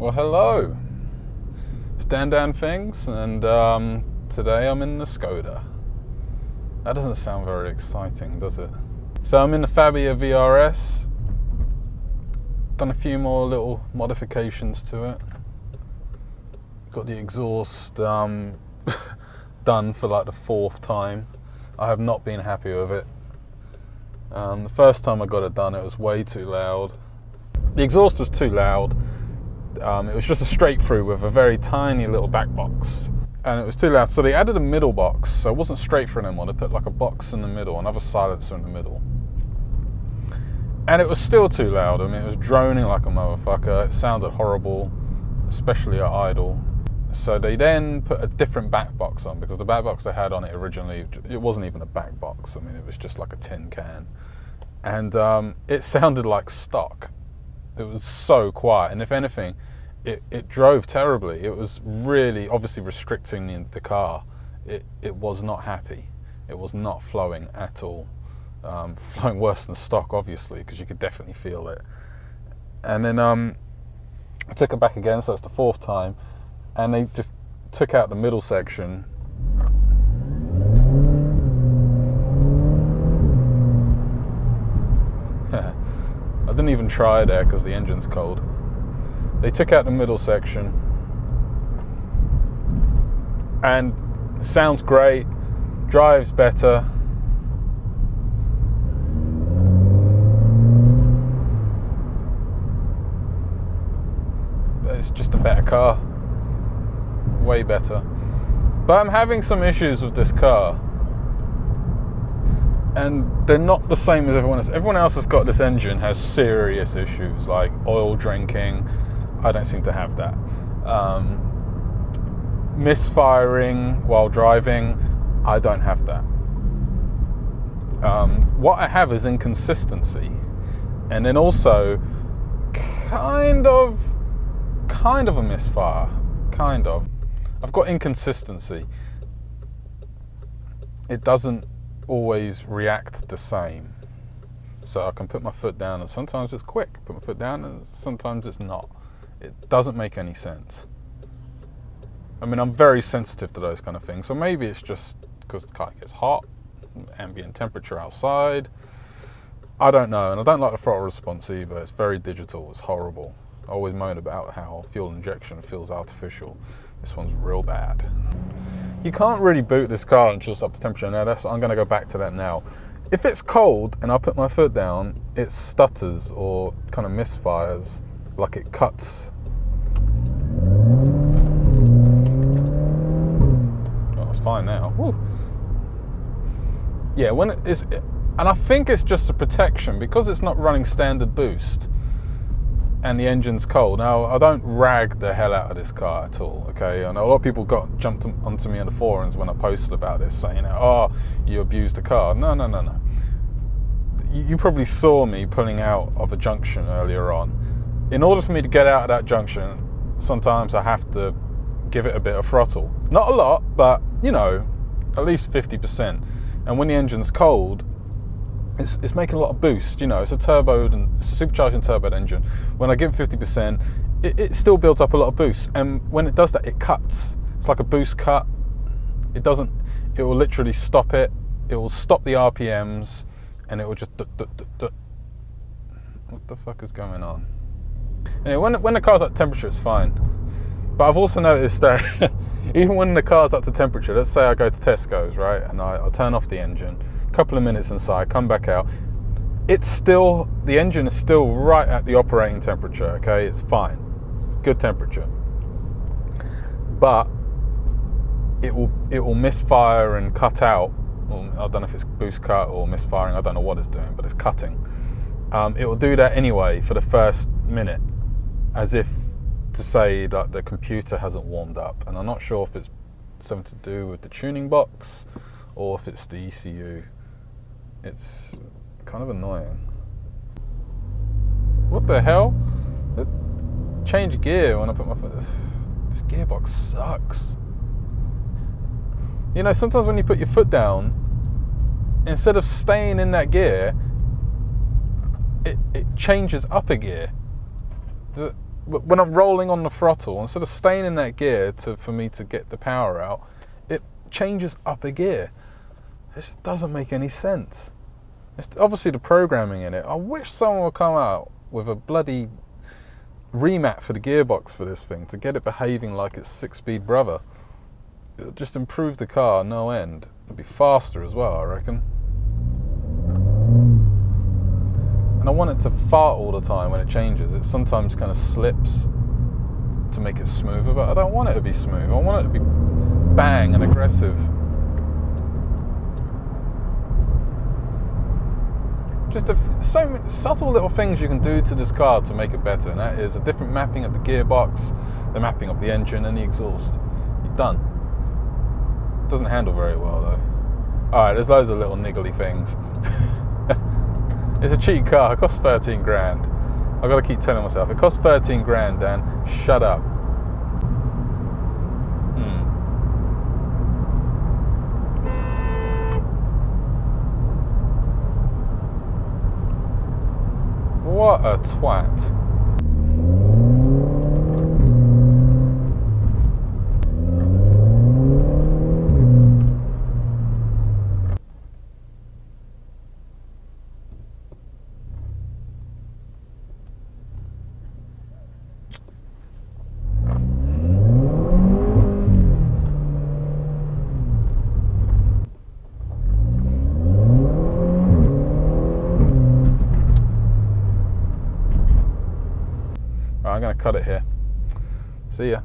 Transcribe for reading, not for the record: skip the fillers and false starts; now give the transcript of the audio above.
Well, hello. It's Dan Things, and today I'm in the Skoda. That doesn't sound very exciting, does it? So I'm in the Fabia VRS. Done a few more little modifications to it. Got the exhaust done for like the 4th time. I have not been happy with it. The first time I got it done, it was way too loud. The exhaust was too loud. It was just a straight through with a very tiny little back box, and it was too loud. So they added a middle box, so it wasn't straight through anymore. They put like a box in the middle, another silencer in the middle, and it was still too loud. I mean, it was droning like a motherfucker. It sounded horrible, especially at idle. So they then put a different back box on, because the back box they had on it originally, it wasn't even a back box. I mean, it was just like a tin can, and it sounded like stock. It was so quiet, and if anything, it drove terribly. It was really obviously restricting the car. It was not happy. It was not flowing at all. Flowing worse than stock, obviously, because you could definitely feel it. And then I took it back again, so it's the 4th time, and they just took out the middle section. I didn't even try there because the engine's cold. They took out the middle section, and it sounds great, drives better. But it's just a better car, way better. But I'm having some issues with this car, and they're not the same as everyone else. Everyone else has got this engine, has serious issues like oil drinking. I don't seem to have that. Misfiring while driving, I don't have that. What I have is inconsistency, and then also kind of a misfire, kind of. I've got inconsistency. It doesn't always react the same. So I can put my foot down, and sometimes it's quick. Put my foot down, and sometimes it's not. It doesn't make any sense. I mean, I'm very sensitive to those kind of things. So maybe it's just because the car gets hot, ambient temperature outside. I don't know, and I don't like the throttle response either. It's very digital. It's horrible. I always moan about how fuel injection feels artificial. This one's real bad. You can't really boot this car until it's up to temperature. Now, I'm going to go back to that now. If it's cold and I put my foot down, it stutters or kind of misfires, like it cuts. Oh, it's fine now. Woo. Yeah, when it is, and I think it's just a protection because it's not running standard boost. And the engine's cold. Now, I don't rag the hell out of this car at all, okay? I know a lot of people jumped onto me on the forums when I posted about this, saying, oh, you abused the car. No. You probably saw me pulling out of a junction earlier on. In order for me to get out of that junction, sometimes I have to give it a bit of throttle. Not a lot, but, you know, at least 50%. And when the engine's cold, it's making a lot of boost, you know. It's a supercharged and turbo engine. When I give it 50%, it still builds up a lot of boost. And when it does that, it cuts. It's like a boost cut. It will literally stop it. It will stop the RPMs, and it will just What the fuck is going on? Anyway, when the car's at temperature, it's fine. But I've also noticed that even when the car's up to temperature, let's say I go to Tesco's, right, and I turn off the engine, couple of minutes inside, come back out, the engine is still right at the operating temperature, okay? It's fine. It's good temperature. But it will misfire and cut out. Well, I don't know if it's boost cut or misfiring, I don't know what it's doing, but it's cutting. It will do that anyway for the first minute, as if to say that the computer hasn't warmed up. And I'm not sure if it's something to do with the tuning box or if it's the ECU. It's kind of annoying. What the hell? Change gear when I put my foot. This gearbox sucks. You know, sometimes when you put your foot down, instead of staying in that gear, it changes up a gear. when I'm rolling on the throttle, instead of staying in that gear for me to get the power out, it changes up a gear. It just doesn't make any sense. It's obviously the programming in it. I wish someone would come out with a bloody remat for the gearbox for this thing to get it behaving like its 6-speed brother. It'll just improve the car no end. It'll be faster as well, I reckon. And I want it to fart all the time when it changes. It sometimes kind of slips to make it smoother, but I don't want it to be smooth. I want it to be bang and aggressive. Just so many subtle little things you can do to this car to make it better, and that is a different mapping of the gearbox, the mapping of the engine and the exhaust. You're done. It doesn't handle very well though. Alright, there's loads of little niggly things. It's a cheap car, it costs 13 grand. I've got to keep telling myself, it costs 13 grand, Dan, shut up. What a twat. I'm going to cut it here. See ya.